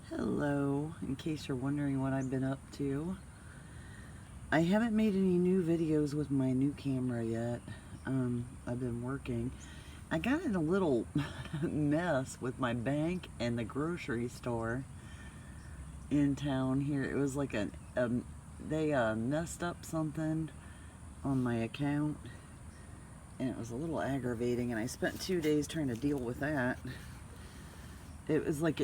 Hello, in case you're wondering what I've been up to. I haven't made any new videos with my new camera yet. I've been working. I got in a little mess with my bank and the grocery store in town here. It was like they messed up something on my account, and it was a little aggravating, and I spent 2 days trying to deal with that. It was like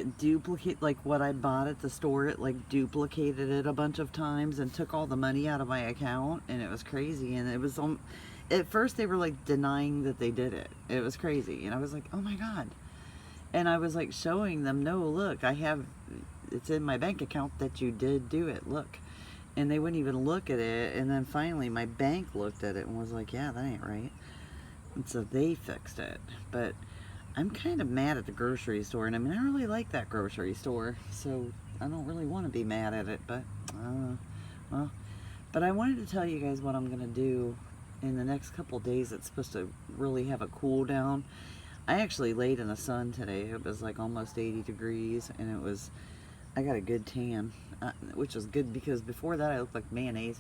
like what I bought at the store, it like duplicated it a bunch of times and took all the money out of my account, and it was crazy. And it was at first they were like denying that they did it. It was crazy, and I was like, oh my god. And I was like showing them, no, look, it's in my bank account that you did do it, look. And they wouldn't even look at it. And then finally my bank looked at it and was like, yeah, that ain't right. And so they fixed it. But I'm kind of mad at the grocery store, and I mean, I really like that grocery store, so I don't really want to be mad at it, but, well, but I wanted to tell you guys what I'm going to do in the next couple days. It's supposed to really have a cool down. I actually laid in the sun today. It was like almost 80 degrees, and I got a good tan, which was good because before that I looked like mayonnaise.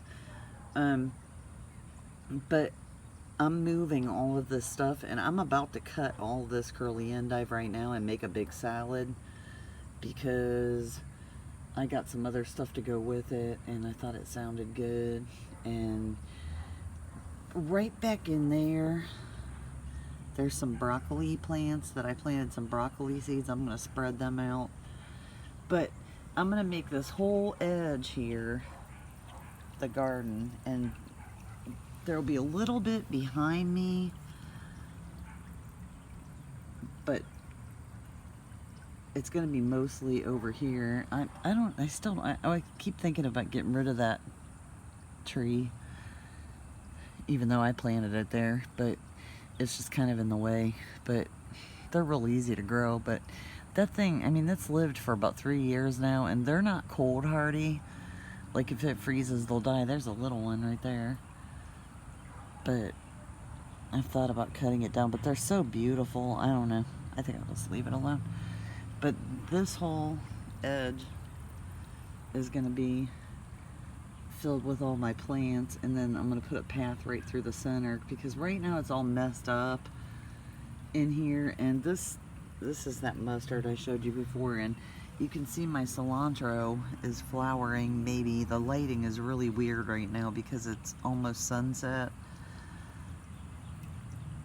But I'm moving all of this stuff, and I'm about to cut all this curly endive right now and make a big salad because I got some other stuff to go with it, and I thought it sounded good. And right back in there's some broccoli plants that I planted, some broccoli seeds. I'm going to spread them out, but I'm going to make this whole edge here the garden, and there'll be a little bit behind me, but it's going to be mostly over here. I keep thinking about getting rid of that tree, even though I planted it there, but it's just kind of in the way. But they're real easy to grow. But that thing, I mean, that's lived for about 3 years now, and they're not cold hardy. Like if it freezes, they'll die. There's a little one right there. But I've thought about cutting it down, but they're so beautiful. I don't know. I think I'll just leave it alone. But this whole edge is going to be filled with all my plants, and then I'm going to put a path right through the center because right now it's all messed up in here. And this is that mustard I showed you before, and you can see my cilantro is flowering. Maybe the lighting is really weird right now because it's almost sunset.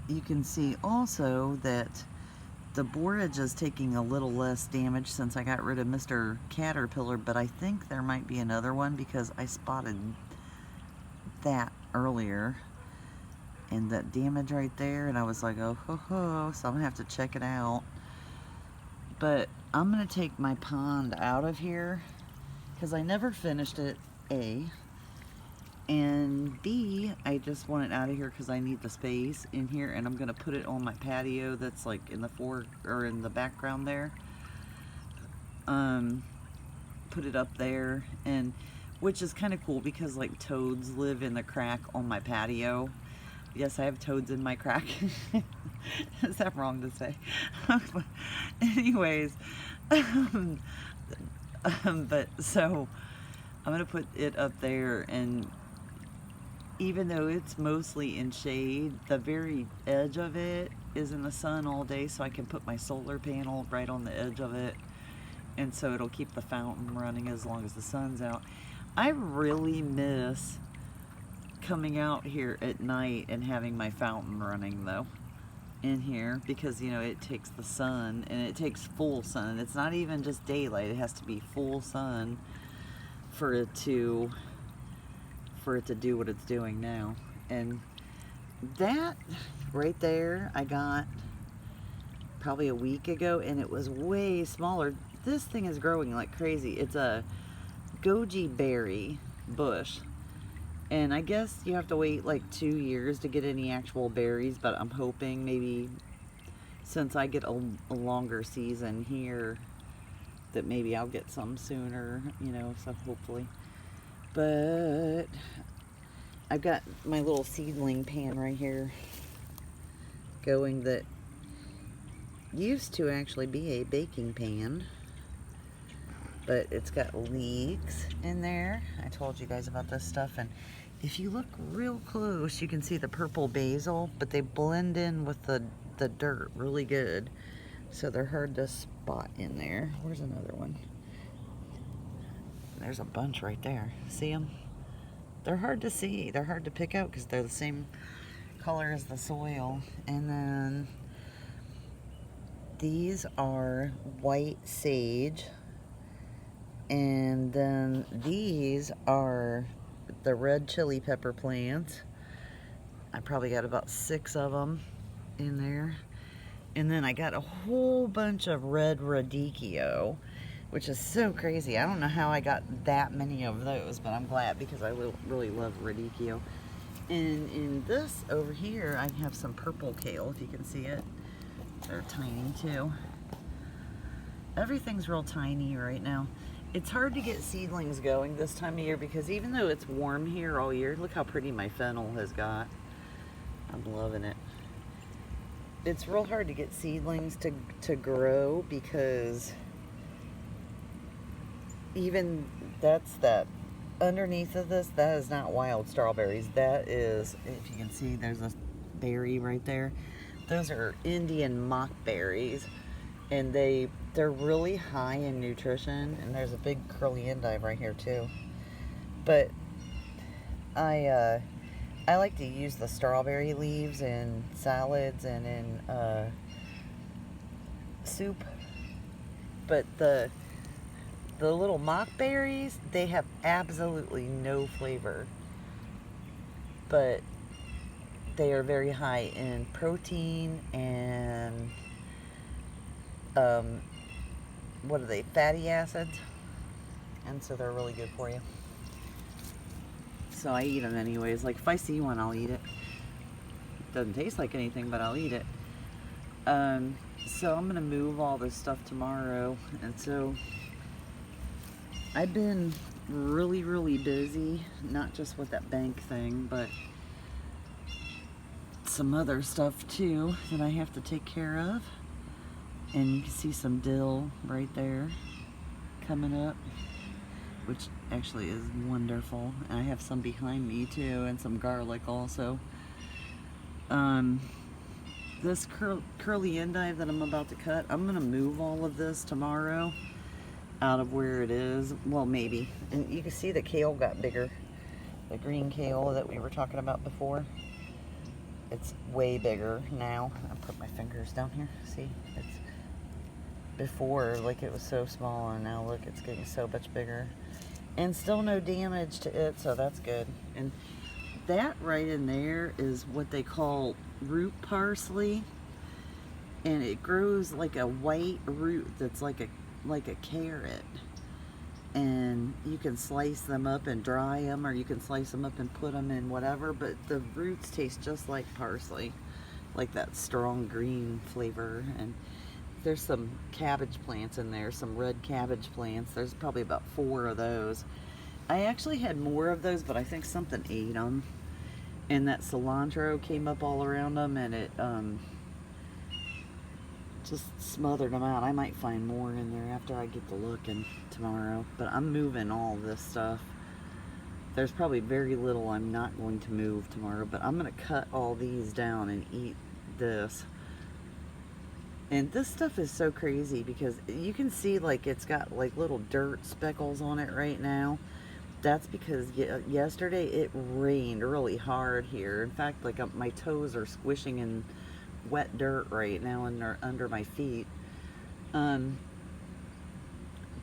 You can see also that the borage is taking a little less damage since I got rid of Mr. Caterpillar, but I think there might be another one because I spotted that earlier and that damage right there, and I was like, oh ho ho, so I'm gonna have to check it out. But I'm gonna take my pond out of here because I never finished it, A, and B, I just want it out of here because I need the space in here, and I'm going to put it on my patio that's like in the background there. Put it up there, and which is kind of cool because like toads live in the crack on my patio. Yes, I have toads in my crack. Is that wrong to say? Anyways, but so I'm going to put it up there, and even though it's mostly in shade, the very edge of it is in the sun all day, so I can put my solar panel right on the edge of it, and so it'll keep the fountain running as long as the sun's out. I really miss coming out here at night and having my fountain running though in here, because you know it takes the sun, and it takes full sun. It's not even just daylight, it has to be full sun for it to do what it's doing now. And that right there I got probably a week ago, and it was way smaller. This thing is growing like crazy. It's a goji berry bush, and I guess you have to wait like 2 years to get any actual berries, but I'm hoping maybe since I get a longer season here that maybe I'll get some sooner, you know, so hopefully. But I've got my little seedling pan right here going that used to actually be a baking pan, but it's got leeks in there. I told you guys about this stuff, and if you look real close, you can see the purple basil, but they blend in with the dirt really good. So they're hard to spot in there. Where's another one? There's a bunch right there. See them? They're hard to see. They're hard to pick out because they're the same color as the soil. And then these are white sage. And then these are the red chili pepper plants. I probably got about 6 of them in there. And then I got a whole bunch of red radicchio, which is so crazy. I don't know how I got that many of those, but I'm glad because I really love radicchio. And in this over here, I have some purple kale, if you can see it. They're tiny too. Everything's real tiny right now. It's hard to get seedlings going this time of year because even though it's warm here all year, look how pretty my fennel has got. I'm loving it. It's real hard to get seedlings to grow because even that underneath of this, that is not wild strawberries. That is, if you can see, there's a berry right there. Those are Indian mock berries, and they're really high in nutrition. And there's a big curly endive right here too. But I like to use the strawberry leaves in salads and in soup. But the little mock berries, they have absolutely no flavor. But they are very high in protein and what are they? Fatty acids. And so they're really good for you. So I eat them anyways. Like if I see one, I'll eat it. Doesn't taste like anything, but I'll eat it. So I'm gonna move all this stuff tomorrow, and so I've been really busy, not just with that bank thing, but some other stuff too that I have to take care of. And you can see some dill right there coming up, which actually is wonderful. And I have some behind me too, and some garlic also. This curly endive that I'm about to cut, I'm gonna move all of this tomorrow out of where it is. Well, maybe. And you can see the kale got bigger. The green kale that we were talking about before. It's way bigger now. I'll put my fingers down here. See? It's before, like, it was so small, and now look, it's getting so much bigger. And still no damage to it, so that's good. And that right in there is what they call root parsley. And it grows like a white root that's like a carrot. And you can slice them up and dry them, or you can slice them up and put them in whatever, but the roots taste just like parsley, like that strong green flavor. And there's some cabbage plants in there, some red cabbage plants. There's probably about 4 of those. I actually had more of those, but I think something ate them. And that cilantro came up all around them, and it just smothered them out. I might find more in there after I get to looking tomorrow. But I'm moving all this stuff. There's probably very little I'm not going to move tomorrow, but I'm going to cut all these down and eat this. And this stuff is so crazy because you can see like it's got like little dirt speckles on it right now. That's because yesterday it rained really hard here. In fact, like my toes are squishing in wet dirt right now, and they're under my feet.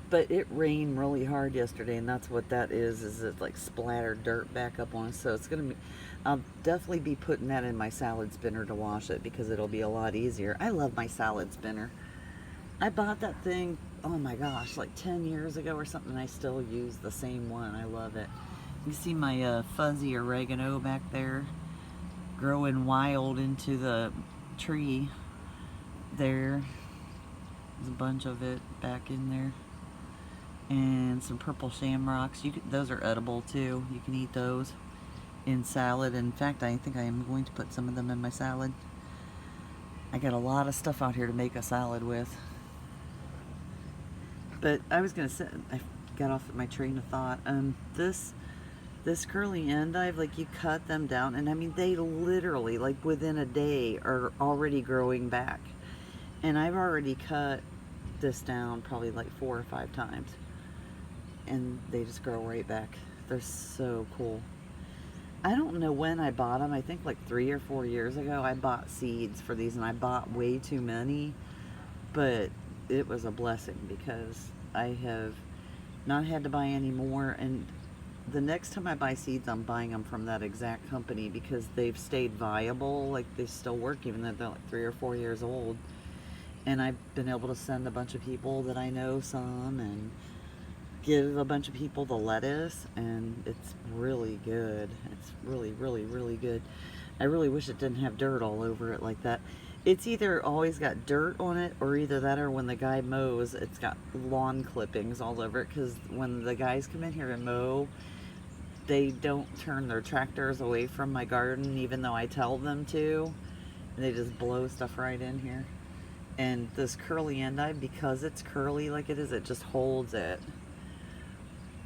But it rained really hard yesterday, and that's what that is it like splattered dirt back up on us. So it's gonna be, I'll definitely be putting that in my salad spinner to wash it because it'll be a lot easier. I love my salad spinner. I bought that thing, oh my gosh, like 10 years ago or something. I still use the same one. I love it. You see my fuzzy oregano back there growing wild into the tree there. There's a bunch of it back in there. And some purple shamrocks. Those are edible too. You can eat those in salad. In fact, I think I am going to put some of them in my salad. I got a lot of stuff out here to make a salad with. But I was gonna say, I got off my train of thought. This curly endive, like, you cut them down, and I mean, they literally, like, within a day are already growing back. And I've already cut this down probably like 4 or 5 times, and they just grow right back. They're so cool. I don't know when I bought them. I think like 3 or 4 years ago I bought seeds for these, and I bought way too many, but it was a blessing because I have not had to buy any more. And the next time I buy seeds, I'm buying them from that exact company because they've stayed viable. Like, they still work even though they're like 3 or 4 years old. And I've been able to send a bunch of people that I know some, and give a bunch of people the lettuce, and it's really good. It's really, really, really good. I really wish it didn't have dirt all over it like that. It's either always got dirt on it, or either that, or when the guy mows, it's got lawn clippings all over it, because when the guys come in here and mow, they don't turn their tractors away from my garden, even though I tell them to, and they just blow stuff right in here. And this curly endive, because it's curly like it is, it just holds it.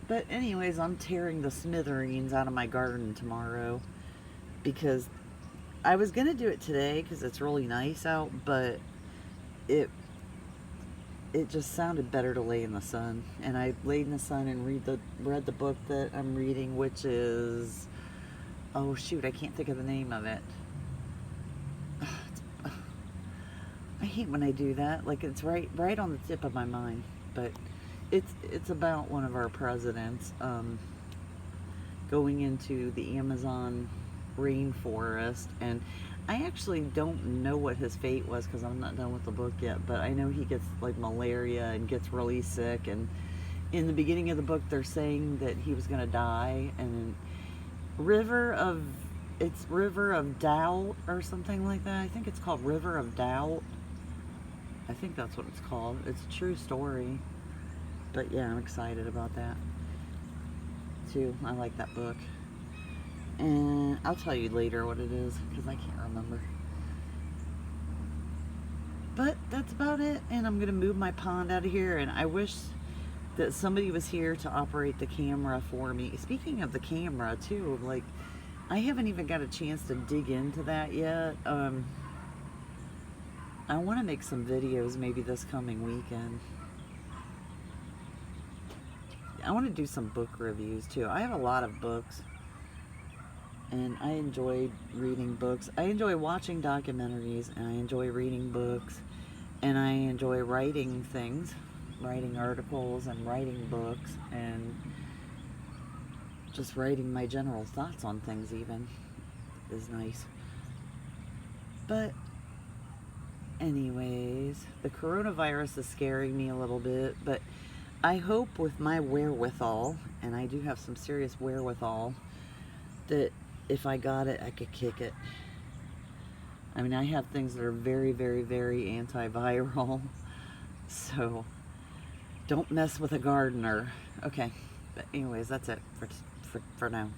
But anyways, I'm tearing the smithereens out of my garden tomorrow, because I was going to do it today because it's really nice out, but it just sounded better to lay in the sun. And I laid in the sun and read the book that I'm reading, which is, oh shoot, I can't think of the name of it. I hate when I do that. Like, it's right on the tip of my mind. But it's about one of our presidents going into the Amazon rainforest, and I actually don't know what his fate was because I'm not done with the book yet, but I know he gets like malaria and gets really sick, and in the beginning of the book they're saying that he was going to die, and River of Doubt or something like that. I think it's called River of Doubt. I think that's what it's called. It's a true story. But yeah, I'm excited about that too. I like that book. And I'll tell you later what it is because I can't remember. But that's about it. And I'm going to move my pond out of here. And I wish that somebody was here to operate the camera for me. Speaking of the camera too, like, I haven't even got a chance to dig into that yet. I want to make some videos maybe this coming weekend. I want to do some book reviews too. I have a lot of books, and I enjoy reading books. I enjoy watching documentaries, and I enjoy reading books, and I enjoy writing things, writing articles and writing books, and just writing my general thoughts on things even is nice. But anyways, the coronavirus is scaring me a little bit, but I hope with my wherewithal, and I do have some serious wherewithal, that if I got it, I could kick it. I mean, I have things that are very, very, very antiviral, so don't mess with a gardener. Okay, but anyways, that's it for now.